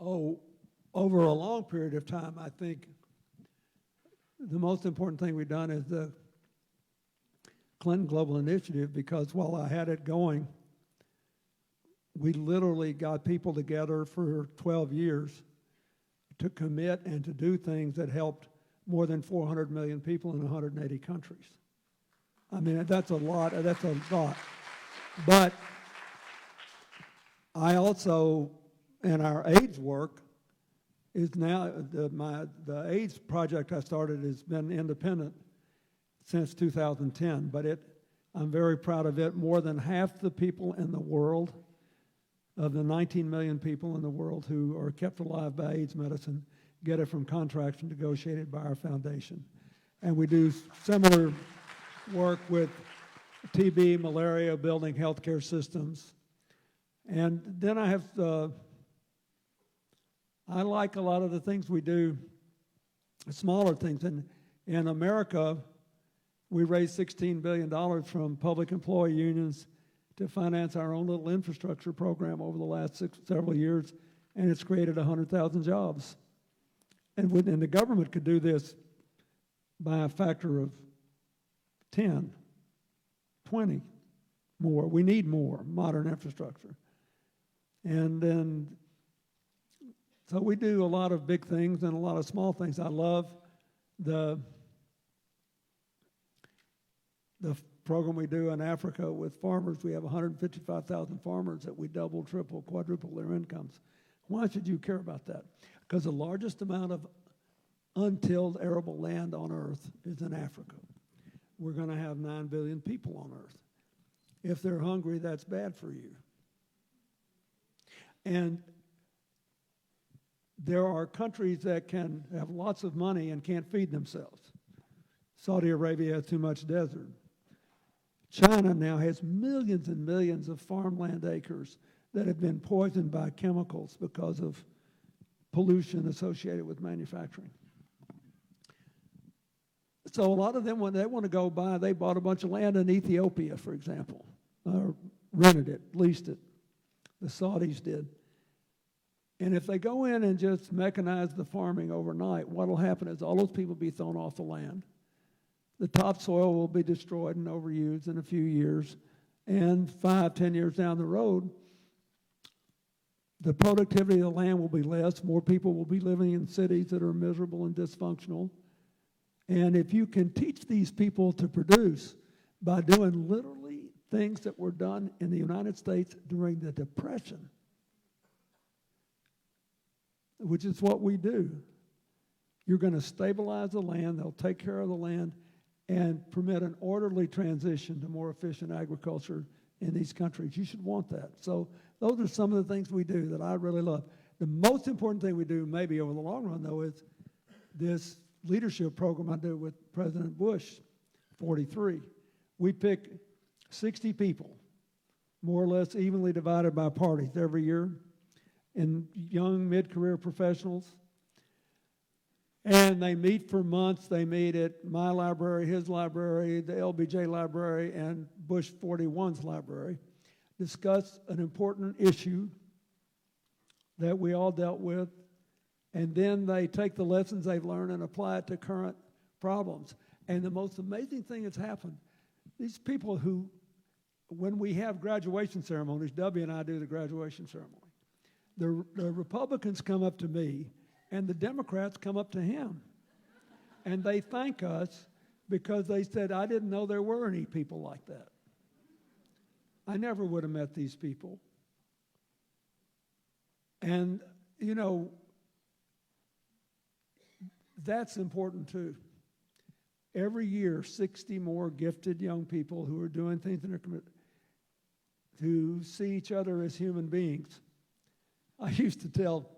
[SPEAKER 4] Oh, over a long period of time, I think the most important thing we've done is the Clinton Global Initiative, because while I had it going, we literally got people together for 12 years to commit and to do things that helped more than 400 million people in 180 countries. I mean, that's a lot. But I also, in our AIDS work, is now, the AIDS project I started has been independent since 2010, but I'm very proud of it. More than half the people in the world, of the 19 million people in the world who are kept alive by AIDS medicine, get it from contracts negotiated by our foundation. And we do similar work with TB, malaria, building healthcare systems. And then I like a lot of the things we do, smaller things. In America, we raised $16 billion from public employee unions to finance our own little infrastructure program over the last several years, and it's created 100,000 jobs. And the government could do this by a factor of 10, 20 more. We need more modern infrastructure. And then, so we do a lot of big things and a lot of small things. I love the program we do in Africa with farmers. We have 155,000 farmers that we double, triple, quadruple their incomes. Why should you care about that? Because the largest amount of untilled arable land on earth is in Africa. We're going to have 9 billion people on earth. If they're hungry, that's bad for you. And there are countries that can have lots of money and can't feed themselves. Saudi Arabia has too much desert. China now has millions and millions of farmland acres that have been poisoned by chemicals because of pollution associated with manufacturing. So a lot of them, when they want to go buy, they bought a bunch of land in Ethiopia, for example, or rented it, leased it. The Saudis did. And if they go in and just mechanize the farming overnight, what will happen is all those people will be thrown off the land. The topsoil will be destroyed and overused in a few years. And 5, 10 years down the road, the productivity of the land will be less. More people will be living in cities that are miserable and dysfunctional. And if you can teach these people to produce by doing literally things that were done in the United States during the Depression, which is what we do, you're going to stabilize the land, they'll take care of the land, and permit an orderly transition to more efficient agriculture in these countries. You should want that. So those are some of the things we do that I really love. The most important thing we do, maybe over the long run, though, is this leadership program I do with President Bush, 43. We pick 60 people, more or less evenly divided by parties every year, and young mid-career professionals. And they meet for months. They meet at my library, his library, the LBJ library, and Bush 41's library, discuss an important issue that we all dealt with, and then they take the lessons they've learned and apply it to current problems. And the most amazing thing that's happened, these people who, when we have graduation ceremonies, W and I do the graduation ceremony, the Republicans come up to me, and the Democrats come up to him. And they thank us because they said, I didn't know there were any people like that. I never would have met these people. And, you know, that's important too. Every year, 60 more gifted young people who are doing things in their community, who see each other as human beings. I used to tell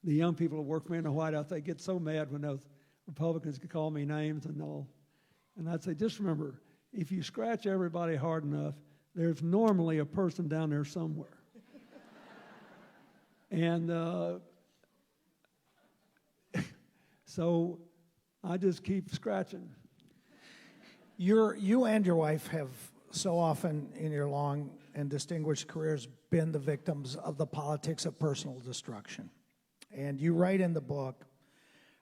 [SPEAKER 4] the young people who work for me in the White House, they get so mad when those Republicans could call me names and all. And I'd say, just remember, if you scratch everybody hard enough, there's normally a person down there somewhere. And so I just keep scratching.
[SPEAKER 3] You and your wife have so often in your long and distinguished careers been the victims of the politics of personal destruction. And you write in the book,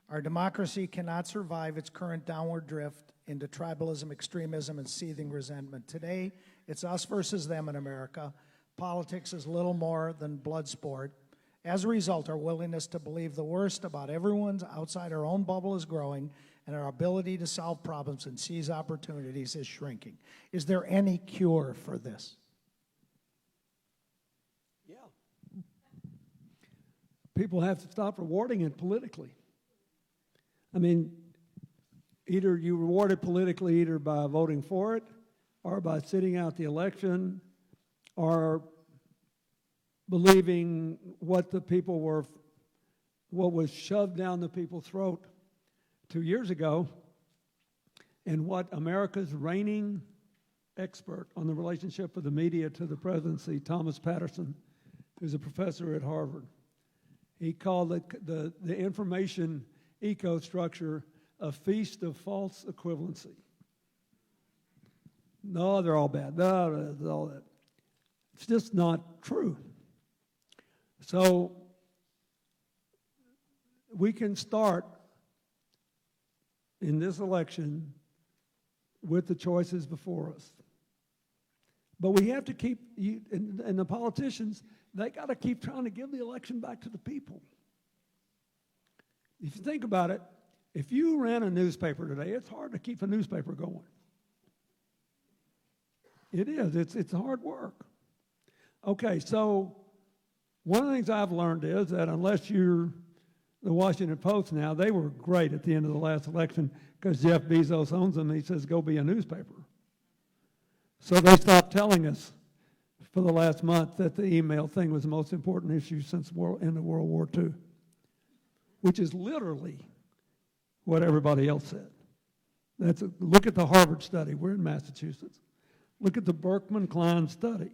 [SPEAKER 3] our democracy cannot survive its current downward drift into tribalism, extremism, and seething resentment. Today, it's us versus them in America. Politics is little more than blood sport. As a result, our willingness to believe the worst about everyone outside our own bubble is growing, and our ability to solve problems and seize opportunities is shrinking. Is there any cure for this?
[SPEAKER 4] people have to stop rewarding it politically. I mean, either you reward it politically either by voting for it or by sitting out the election or believing what was shoved down the people's throat 2 years ago, and what America's reigning expert on the relationship of the media to the presidency, Thomas Patterson, who's a professor at Harvard, he called it the information eco-structure a feast of false equivalency. No, they're all bad. No, all that. It's just not true. So we can start in this election with the choices before us. But we have to keep, and the politicians, they got to keep trying to give the election back to the people. If you think about it, if you ran a newspaper today, it's hard to keep a newspaper going. It is. It's hard work. Okay, so one of the things I've learned is that unless you're the Washington Post now, they were great at the end of the last election because Jeff Bezos owns them. And he says, go be a newspaper. So they stopped telling us for the last month that the email thing was the most important issue since the end of World War II, which is literally what everybody else said. Look at the Harvard study. We're in Massachusetts. Look at the Berkman-Klein study.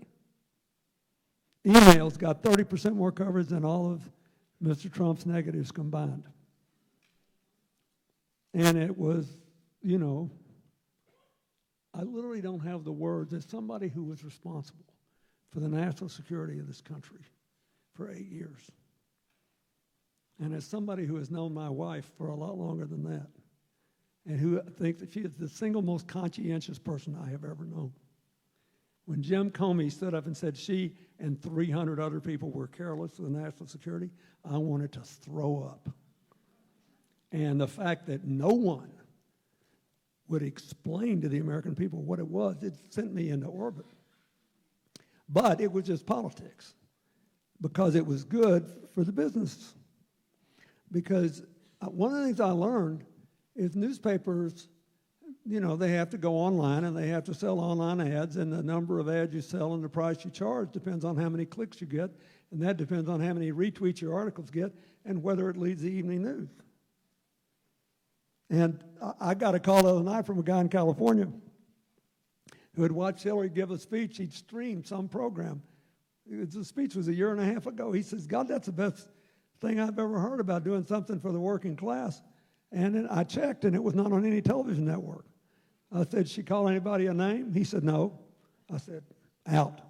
[SPEAKER 4] Emails got 30% more coverage than all of Mr. Trump's negatives combined. And it was, I literally don't have the words. As somebody who was responsible for the national security of this country for 8 years, and as somebody who has known my wife for a lot longer than that, and who thinks that she is the single most conscientious person I have ever known, when Jim Comey stood up and said she and 300 other people were careless with national security, I wanted to throw up. And the fact that no one would explain to the American people what it was, it sent me into orbit. But it was just politics because it was good for the business. Because one of the things I learned is newspapers, they have to go online and they have to sell online ads, and the number of ads you sell and the price you charge depends on how many clicks you get, and that depends on how many retweets your articles get and whether it leads the evening news. And I got a call the other night from a guy in California who had watched Hillary give a speech. He'd streamed some program. The speech was 1.5 years ago. He says, God, that's the best thing I've ever heard about doing something for the working class. And then I checked, and it was not on any television network. I said, she call anybody a name? He said, no. I said, out.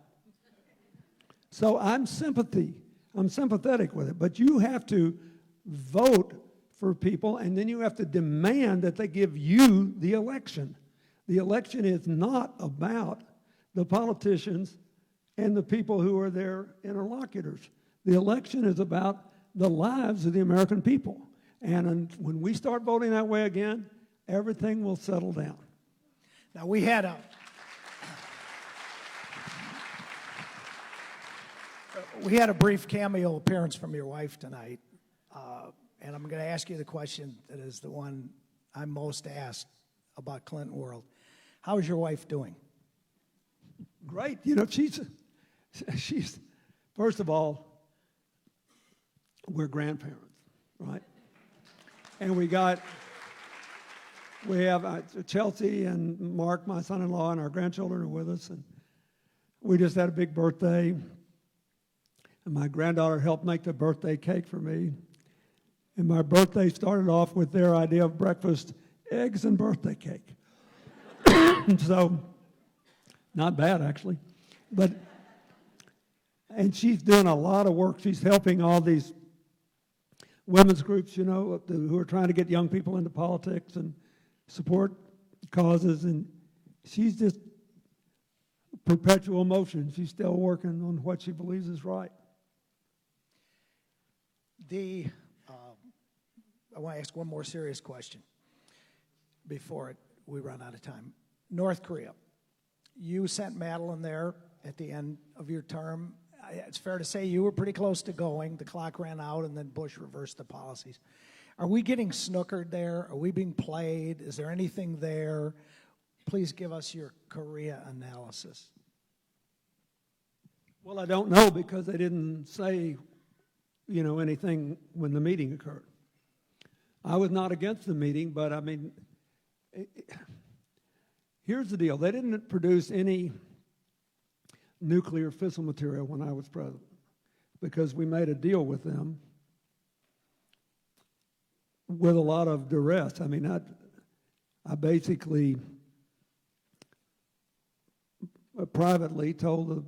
[SPEAKER 4] So I'm sympathetic with it. But you have to vote for people, and then you have to demand that they give you the election. The election is not about the politicians and the people who are their interlocutors. The election is about the lives of the American people. And when we start voting that way again, everything will settle down.
[SPEAKER 3] Now, we had a brief cameo appearance from your wife tonight, and I'm going to ask you the question that is the one I'm most asked about Clinton World. How is your wife doing?
[SPEAKER 4] Great. She's first of all, we're grandparents, right? And we have Chelsea and Mark, my son-in-law, and our grandchildren are with us. And we just had a big birthday. And my granddaughter helped make the birthday cake for me. And my birthday started off with their idea of breakfast, eggs and birthday cake. So, not bad, actually. And she's doing a lot of work. She's helping all these women's groups, who are trying to get young people into politics and support causes, and she's just perpetual motion. She's still working on what she believes is right.
[SPEAKER 3] I want to ask one more serious question before we run out of time. North Korea. You sent Madeline there at the end of your term. it's fair to say you were pretty close to going. The clock ran out, and then Bush reversed the policies. Are we getting snookered there? Are we being played? Is there anything there? Please give us your Korea analysis.
[SPEAKER 4] Well, I don't know because they didn't say, anything when the meeting occurred. I was not against the meeting, but I mean, here's the deal. They didn't produce any nuclear fissile material when I was president because we made a deal with them with a lot of duress. I mean, I basically privately told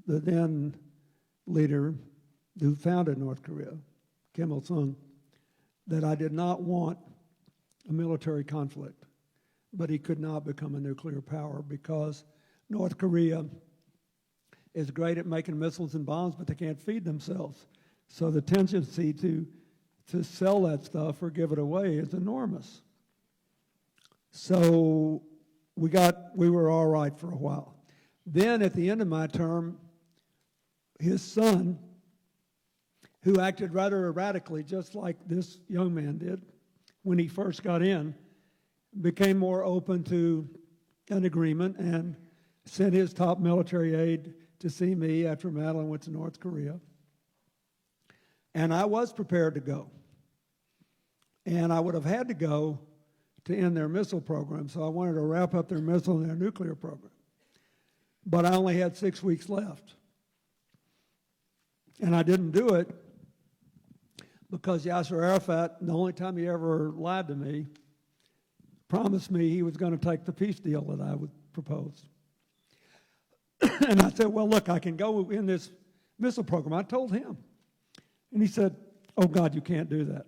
[SPEAKER 4] the then leader who founded North Korea, Kim Il-sung, that I did not want a military conflict, but he could not become a nuclear power because North Korea is great at making missiles and bombs, but they can't feed themselves. So the tendency to sell that stuff or give it away is enormous. So we were all right for a while. Then at the end of my term, his son, who acted rather erratically, just like this young man did when he first got in, became more open to an agreement and sent his top military aide to see me after Madeline went to North Korea. And I was prepared to go. And I would have had to go to end their missile program, so I wanted to wrap up their missile and their nuclear program. But I only had 6 weeks left. And I didn't do it because Yasser Arafat, the only time he ever lied to me, promised me he was going to take the peace deal that I would propose. And I said, well, look, I can go in this missile program. I told him. And he said, oh, God, you can't do that.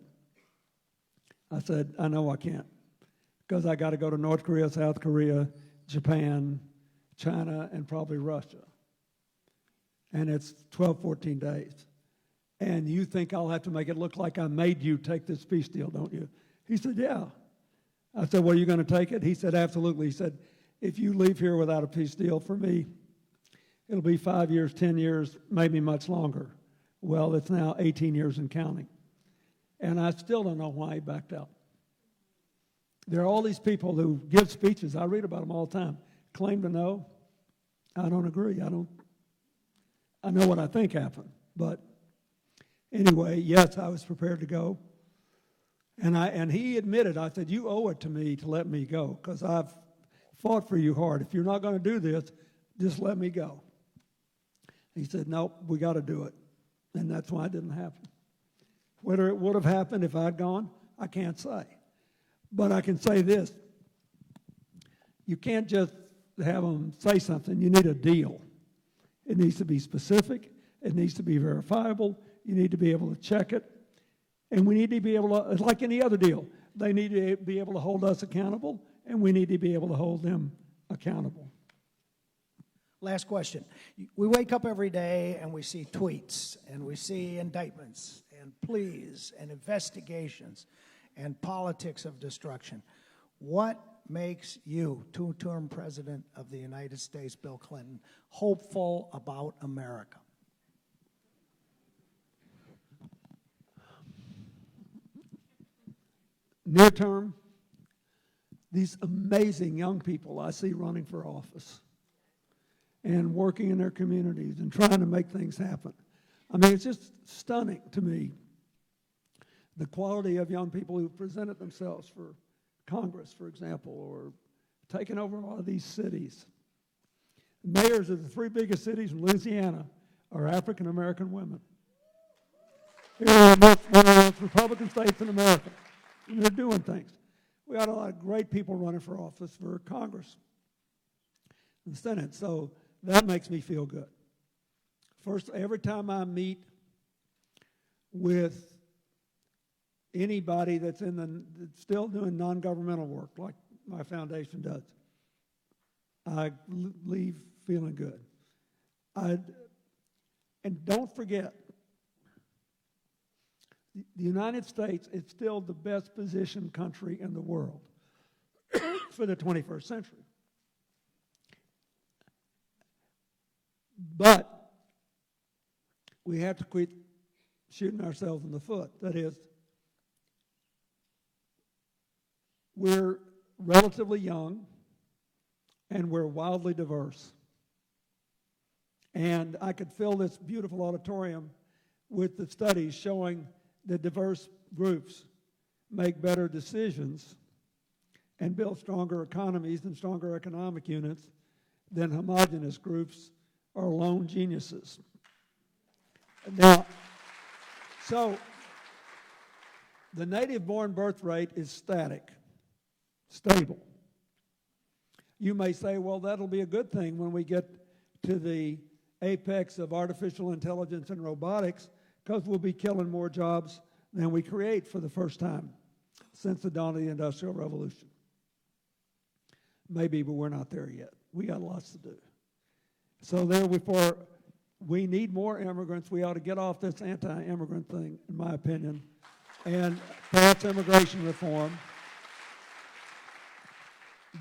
[SPEAKER 4] I said, I know I can't because I got to go to North Korea, South Korea, Japan, China, and probably Russia. And it's 12, 14 days. And you think I'll have to make it look like I made you take this peace deal, don't you? He said, yeah. I said, well, are you going to take it? He said, absolutely. He said, if you leave here without a peace deal for me, it'll be 5 years, 10 years, maybe much longer. Well, it's now 18 years and counting. And I still don't know why he backed out. There are all these people who give speeches. I read about them all the time. Claim to know. I don't agree. I know what I think happened. But anyway, yes, I was prepared to go. And he admitted, I said, you owe it to me to let me go because I've fought for you hard. If you're not going to do this, just let me go. He said, nope, we got to do it. And that's why it didn't happen. Whether it would have happened if I'd gone, I can't say. But I can say this. You can't just have them say something. You need a deal. It needs to be specific. It needs to be verifiable. You need to be able to check it. And we need to be able to, like any other deal, they need to be able to hold us accountable, and we need to be able to hold them accountable.
[SPEAKER 3] Last question. We wake up every day and we see tweets and we see indictments and pleas and investigations and politics of destruction. What makes you, two-term President of the United States, Bill Clinton, hopeful about America?
[SPEAKER 4] Near term, these amazing young people I see running for office and working in their communities and trying to make things happen. I mean, it's just stunning to me, the quality of young people who presented themselves for Congress, for example, or taken over a lot of these cities. Mayors of the 3 biggest cities in Louisiana are African-American women. Here are one of the most Republican states in America, and they're doing things. We got a lot of great people running for office for Congress and the Senate, so that makes me feel good. First, every time I meet with anybody that's that's still doing non-governmental work, like my foundation does, I leave feeling good. And don't forget, the United States is still the best positioned country in the world for the 21st century. But we have to quit shooting ourselves in the foot. That is, we're relatively young and we're wildly diverse. And I could fill this beautiful auditorium with the studies showing that diverse groups make better decisions and build stronger economies and stronger economic units than homogeneous groups or lone geniuses. Now, so the native-born birth rate is static, stable. You may say, well, that'll be a good thing when we get to the apex of artificial intelligence and robotics, because we'll be killing more jobs than we create for the first time since the dawn of the Industrial Revolution. Maybe, but we're not there yet. We got lots to do. So therefore, we need more immigrants. We ought to get off this anti-immigrant thing, in my opinion, and pass immigration reform,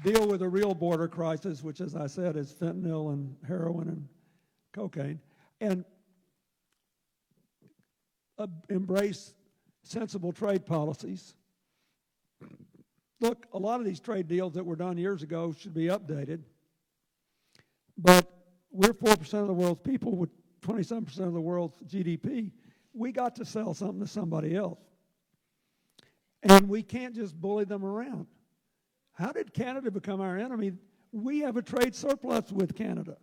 [SPEAKER 4] deal with a real border crisis, which, as I said, is fentanyl and heroin and cocaine, and embrace sensible trade policies. Look, a lot of these trade deals that were done years ago should be updated, but we're 4% of the world's people with 27% of the world's GDP. We got to sell something to somebody else, and we can't just bully them around. How did Canada become our enemy? We have a trade surplus with Canada.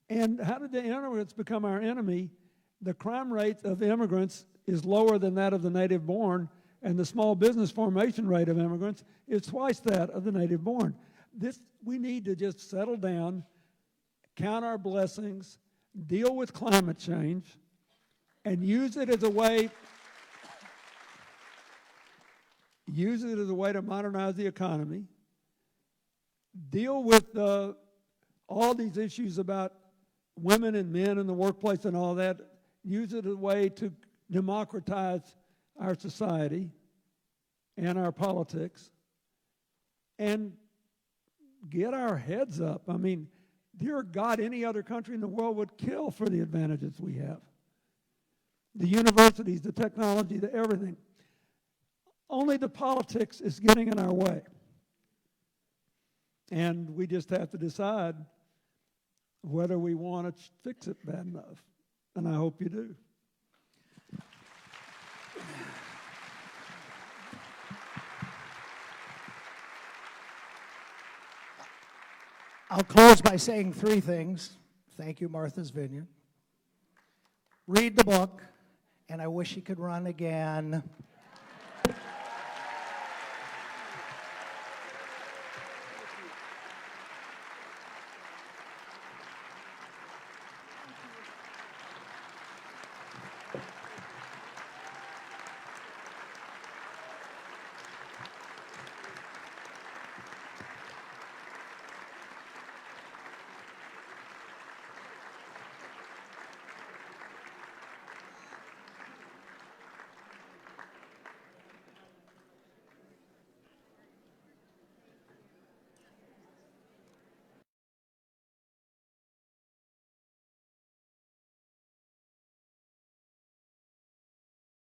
[SPEAKER 4] And how did the immigrants become our enemy? The crime rate of immigrants is lower than that of the native-born, and the small business formation rate of immigrants is twice that of the native-born. We need to just settle down, count our blessings, deal with climate change, and use it as a way to modernize the economy, deal with all these issues about women and men in the workplace and all that, use it as a way to democratize our society and our politics, and get our heads up. I mean, dear God, any other country in the world would kill for the advantages we have. The universities, the technology, the everything. Only the politics is getting in our way. And we just have to decide whether we want to fix it bad enough. And I hope you do.
[SPEAKER 3] I'll close by saying three things. Thank you, Martha's Vineyard. Read the book, and I wish he could run again.